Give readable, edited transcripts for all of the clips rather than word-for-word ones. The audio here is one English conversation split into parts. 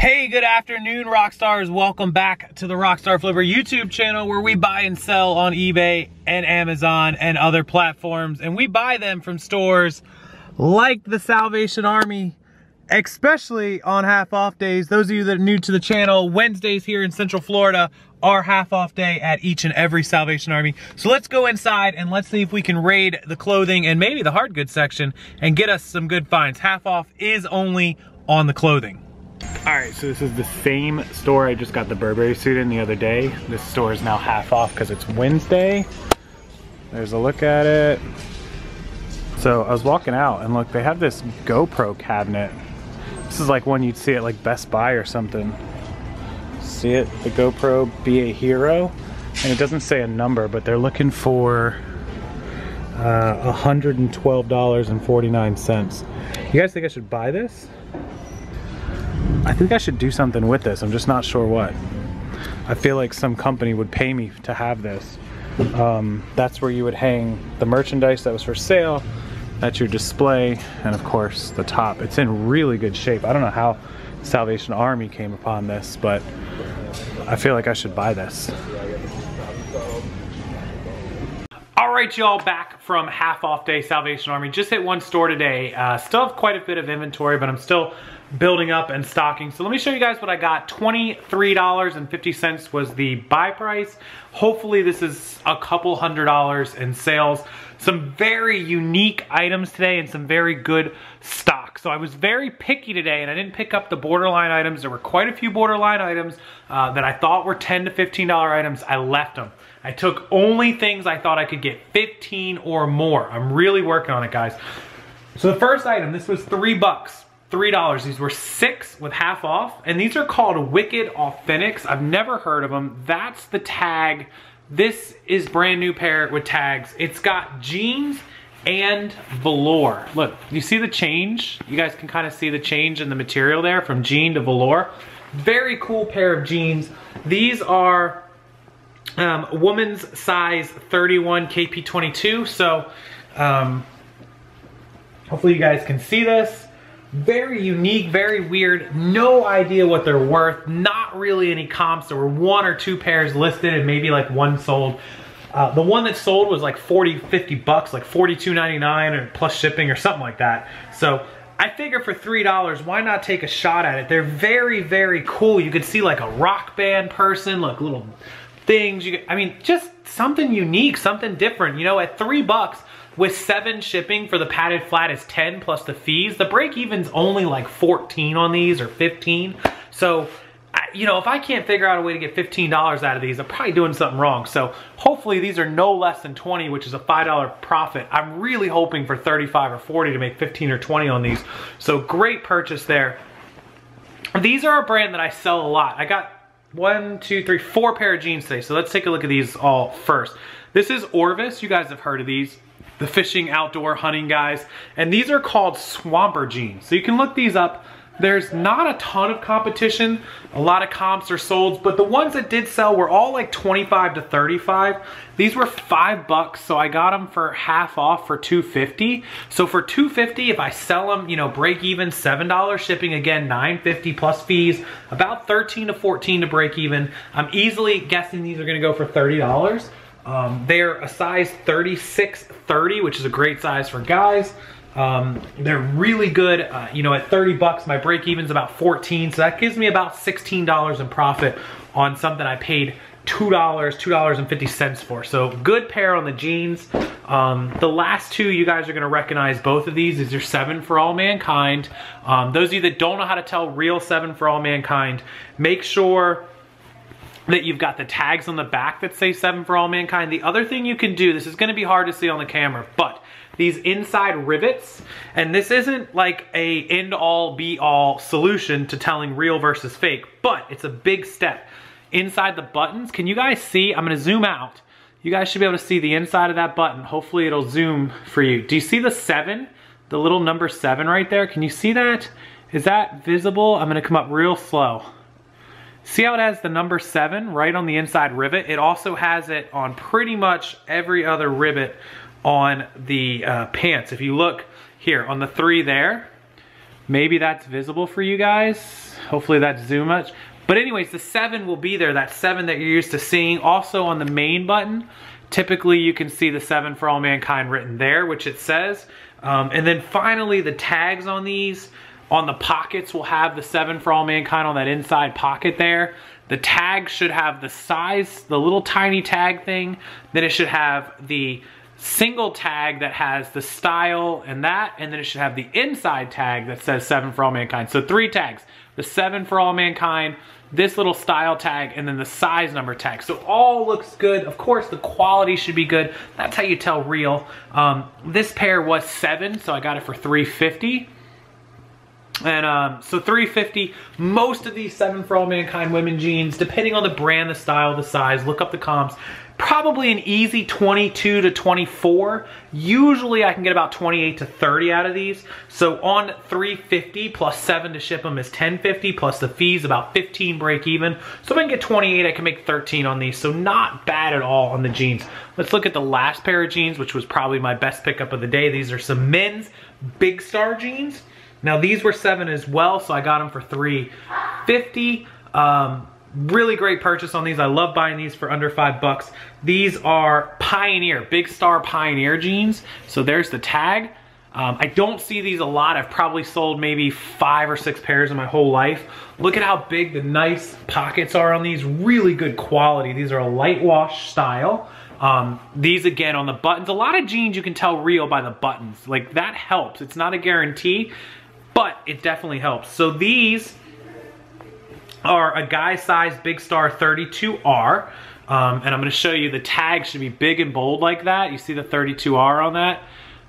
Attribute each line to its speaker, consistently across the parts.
Speaker 1: Hey, good afternoon, Rockstars. Welcome back to the Rockstarflipper YouTube channel where we buy and sell on eBay and Amazon and other platforms. And we buy them from stores like the Salvation Army, especially on half off days. Those of you that are new to the channel, Wednesdays here in Central Florida are half off day at each and every Salvation Army. So let's go inside and let's see if we can raid the clothing and maybe the hard goods section and get us some good finds. Half off is only on the clothing. All right, so this is the same store I just got the Burberry suit in the other day. This store is now half off because it's Wednesday. There's a look at it. So I was walking out and look, they have this GoPro cabinet. This is like one you'd see at like Best Buy or something. See it? The GoPro Be a Hero. And it doesn't say a number, but they're looking for $112.49. You guys think I should buy this? I think I should do something with this. I'm just not sure what. I feel like some company would pay me to have this. That's where you would hang the merchandise that was for sale. That's your display, and of course the top. It's in really good shape. I don't know how Salvation Army came upon this, but I feel like I should buy this. All right, y'all, back from half off day Salvation Army. Just hit one store today. Still have quite a bit of inventory, but I'm still building up and stocking. So let me show you guys what I got. $23.50 was the buy price. Hopefully this is a couple $100 in sales. Some very unique items today and some very good stock. So I was very picky today and I didn't pick up the borderline items. There were quite a few borderline items that I thought were $10 to $15 items. I left them. I took only things I thought I could get 15 or more. I'm really working on it, guys. So the first item, this was $3. $3. These were 6 with half off, and these are called Wicked Authentics. I've never heard of them. That's the tag. This is brand new pair with tags. It's got jeans and velour. Look, you see the change? You guys can kind of see the change in the material there from jean to velour. Very cool pair of jeans. These are woman's size 31 KP22. So hopefully you guys can see this. Very unique, very weird, no idea what they're worth, not really any comps. There were 1 or 2 pairs listed and maybe like one sold. The one that sold was like 40, 50 bucks, like $42.99 or plus shipping or something like that. So I figure for $3, why not take a shot at it? They're very, very cool. You could see like a rock band person, like little things. I mean, just something unique, something different. You know, at $3, with 7 shipping for the padded flat is 10 plus the fees. The break even's only like 14 on these or 15. So, you know, if I can't figure out a way to get $15 out of these, I'm probably doing something wrong. So hopefully these are no less than 20, which is a $5 profit. I'm really hoping for 35 or 40 to make 15 or 20 on these. So great purchase there. These are a brand that I sell a lot. I got 1, 2, 3, 4 pair of jeans today. So let's take a look at these all first. This is Orvis. You guys have heard of these. The fishing, outdoor, hunting guys. And these are called Swamper jeans. So you can look these up. There's not a ton of competition. A lot of comps are sold, but the ones that did sell were all like 25 to 35. These were $5, so I got them for half off for $2.50. So for $2.50, if I sell them, you know, break even, $7 shipping, again, $9.50 plus fees, about 13 to 14 to break even. I'm easily guessing these are gonna go for $30. They're a size 36-30, which is a great size for guys. They're really good. You know, at $30, my break even's about 14, so that gives me about $16 in profit on something I paid $2.50 for. So good pair on the jeans. The last two, you guys are gonna recognize both of these. These are 7 for All Mankind. Those of you that don't know how to tell real 7 for All Mankind, make sure that you've got the tags on the back that say 7 for All Mankind. The other thing you can do, this is gonna be hard to see on the camera, but these inside rivets, and this isn't like a end-all be-all solution to telling real versus fake, but it's a big step. Inside the buttons, can you guys see? I'm gonna zoom out. You guys should be able to see the inside of that button. Hopefully it'll zoom for you. Do you see the 7? The little number 7 right there? Can you see that? Is that visible? I'm gonna come up real slow. See how it has the number 7 right on the inside rivet? It also has it on pretty much every other rivet on the pants. If you look here on the 3 there, Maybe that's visible for you guys. Hopefully that's zoom much. But anyways, the 7 will be there, that 7 that you're used to seeing. Also on the main button, typically you can see the 7 for all mankind written there, which it says. And then finally the tags on these, on the pockets will have the 7 for all mankind on that inside pocket there. The tag should have the size, the little tiny tag thing. Then it should have the single tag that has the style and that, and then it should have the inside tag that says 7 for all mankind. So 3 tags, the 7 for all mankind, this little style tag, and then the size number tag. So all looks good. Of course, the quality should be good. That's how you tell real. This pair was 7, so I got it for $350. And so $350, most of these 7 for all mankind women jeans, depending on the brand, the style, the size, look up the comps, probably an easy 22 to 24. Usually I can get about 28 to 30 out of these. So on $350 plus 7 to ship them is $10.50 plus the fees about 15 break even. So if I can get 28, I can make 13 on these. So not bad at all on the jeans. Let's look at the last pair of jeans, which was probably my best pickup of the day. These are some men's Big Star jeans. Now these were 7 as well, so I got them for $350. Really great purchase on these. I love buying these for under $5. These are Pioneer, Big Star Pioneer jeans. So there's the tag. I don't see these a lot. I've probably sold maybe 5 or 6 pairs in my whole life. Look at how big the nice pockets are on these. Really good quality. These are a light wash style. These again on the buttons. A lot of jeans you can tell real by the buttons. Like that helps. It's not a guarantee, but it definitely helps. So these are a guy size Big Star 32R. And I'm gonna show you the tag should be big and bold like that. You see the 32R on that.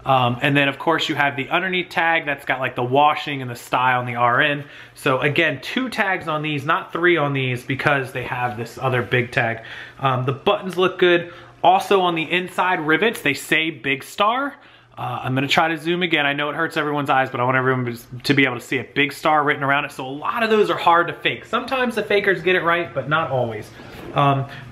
Speaker 1: And then of course you have the underneath tag that's got like the washing and the style and the RN. So again, 2 tags on these, not 3 on these because they have this other big tag. The buttons look good. Also on the inside rivets, they say Big Star. I'm gonna try to zoom again. I know it hurts everyone's eyes, but I want everyone to be able to see a Big Star written around it. So a lot of those are hard to fake. Sometimes the fakers get it right, but not always.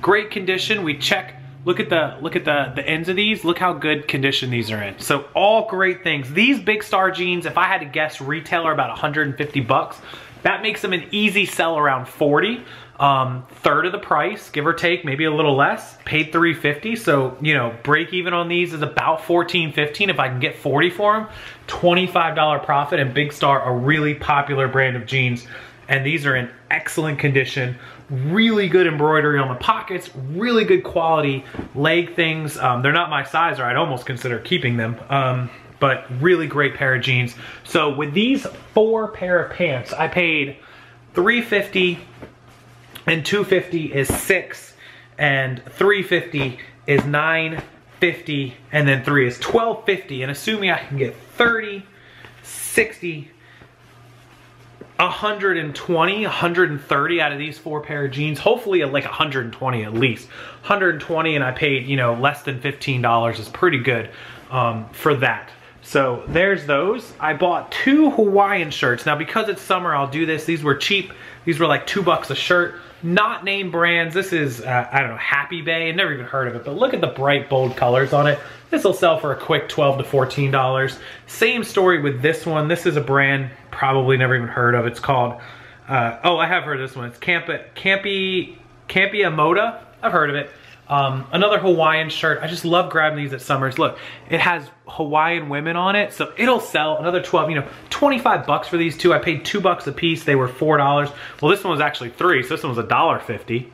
Speaker 1: Great condition. We check, look at the ends of these. Look how good condition these are in. So all great things. These Big Star jeans, if I had to guess, retail are about 150 bucks. That makes them an easy sell around 40. Third of the price, give or take, maybe a little less. Paid $350, so you know, break even on these is about $14, $15. If I can get 40 for them, $25 profit. And Big Star, a really popular brand of jeans, and these are in excellent condition. Really good embroidery on the pockets, really good quality leg things. They're not my size, or I'd almost consider keeping them. But really great pair of jeans. So with these 4 pair of pants, I paid $350. And $250 is 6, and $350 is $9.50, and then 3 is $12.50. And assuming I can get 30, 60, 120, 130 out of these 4 pair of jeans, hopefully like 120 at least. 120, and I paid, you know, less than $15 is pretty good for that. So there's those. I bought 2 Hawaiian shirts. Now because it's summer, I'll do this. These were cheap. These were like $2 a shirt. Not name brands. This is, I don't know, Happy Bay. I've never even heard of it, but look at the bright, bold colors on it. This will sell for a quick $12 to $14. Same story with this one. This is a brand probably never even heard of. It's called, oh, I have heard of this one. It's Campiamoda. I've heard of it. Another Hawaiian shirt. I just love grabbing these at summers. Look, it has Hawaiian women on it, so it'll sell another 12, you know, 25 bucks for these 2. I paid $2 a piece. They were $4. Well, this one was actually 3, so this one was $1.50.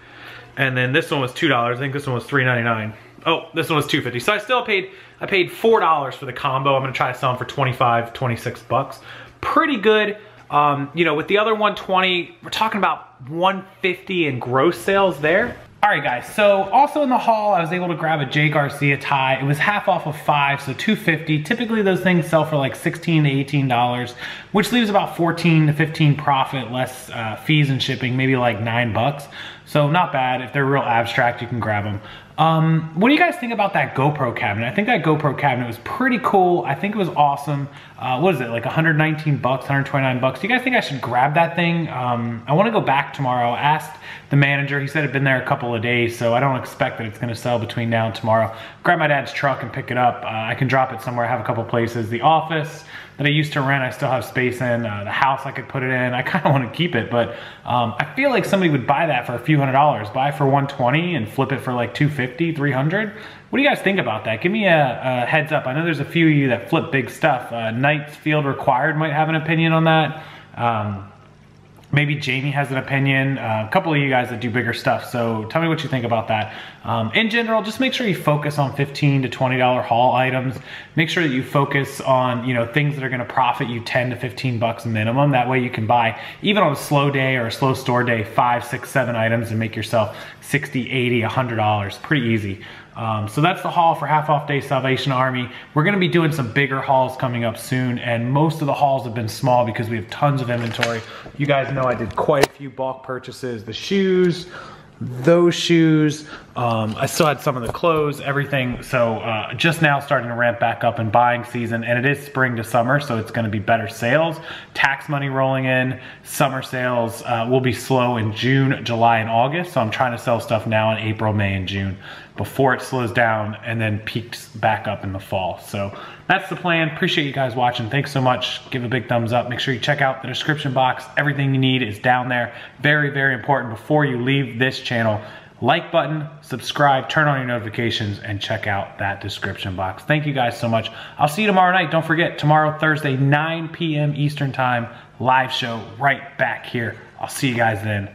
Speaker 1: And then this one was $2. I think this one was $3.99. Oh, this one was $2.50. So I still paid $4 for the combo. I'm gonna try to sell them for 25, 26 bucks. Pretty good. You know, with the other 120, we're talking about 150 in gross sales there. All right, guys, so also in the haul, I was able to grab a J. Garcia tie. It was half off of 5, so $2.50. Typically, those things sell for like $16 to $18, which leaves about 14 to 15 profit, less fees and shipping, maybe like $9. So not bad. If they're real abstract, you can grab them. What do you guys think about that GoPro cabinet? I think that GoPro cabinet was pretty cool. I think it was awesome. What is it, like 119 bucks, 129 bucks? Do you guys think I should grab that thing? I want to go back tomorrow. I asked the manager. He said it'd been there a couple of days, so I don't expect that it's going to sell between now and tomorrow. Grab my dad's truck and pick it up. I can drop it somewhere. I have a couple places. The office that I used to rent, I still have space in. The house I could put it in. I kind of want to keep it, but I feel like somebody would buy that for a few $100s. Buy it for 120 and flip it for like 250, 300. What do you guys think about that? Give me a heads up. I know there's a few of you that flip big stuff. Knight's Field Required might have an opinion on that. Maybe Jamie has an opinion. A couple of you guys that do bigger stuff. So tell me what you think about that. In general, just make sure you focus on $15 to $20 haul items. Make sure that you focus on, you know, things that are going to profit you 10 to 15 bucks minimum. That way you can buy, even on a slow day or a slow store day, 5, 6, 7 items and make yourself 60, 80, $100. Pretty easy. So that's the haul for Half Off Day Salvation Army. We're gonna be doing some bigger hauls coming up soon, and most of the hauls have been small because we have tons of inventory. You guys know I did quite a few bulk purchases. The shoes, those shoes, I still had some of the clothes, everything. So just now starting to ramp back up in buying season, and it is spring to summer, so it's gonna be better sales. Tax money rolling in, summer sales will be slow in June, July, and August. So I'm trying to sell stuff now in April, May, and June before it slows down and then peaks back up in the fall. So that's the plan. Appreciate you guys watching. Thanks so much. Give a big thumbs up. Make sure you check out the description box. Everything you need is down there. Very, very important before you leave this channel. Like button, subscribe, turn on your notifications, and check out that description box. Thank you guys so much. I'll see you tomorrow night. Don't forget, tomorrow, Thursday, 9 p.m. Eastern Time, live show right back here. I'll see you guys then.